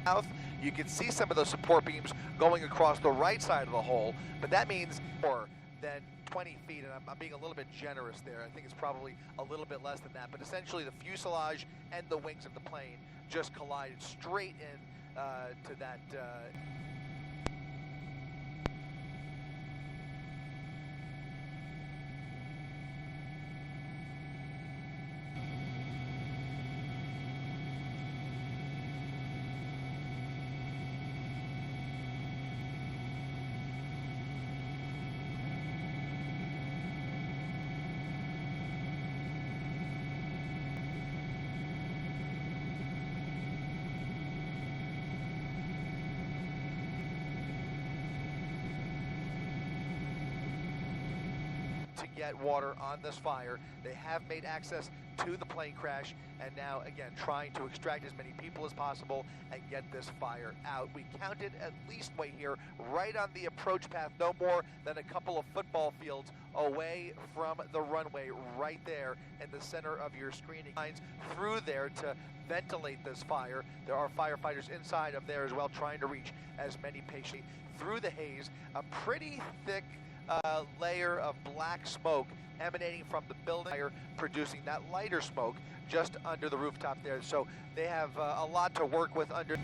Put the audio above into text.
south. You can see some of those support beams going across the right side of the hole, but that means more than 20 feet, and I'm being a little bit generous there. I think it's probably a little bit less than that, but essentially the fuselage and the wings of the plane just collided straight in to that to get water on this fire. They have made access to the plane crash, and now again trying to extract as many people as possible and get this fire out. We counted at least here right on the approach path, no more than a couple of football fields away from the runway, right there in the center of your screening lines through there to ventilate this fire. There are firefighters inside of there as well, trying to reach as many patients through the haze. A pretty thick layer of black smoke emanating from the building, producing that lighter smoke just under the rooftop there. So they have a lot to work with under.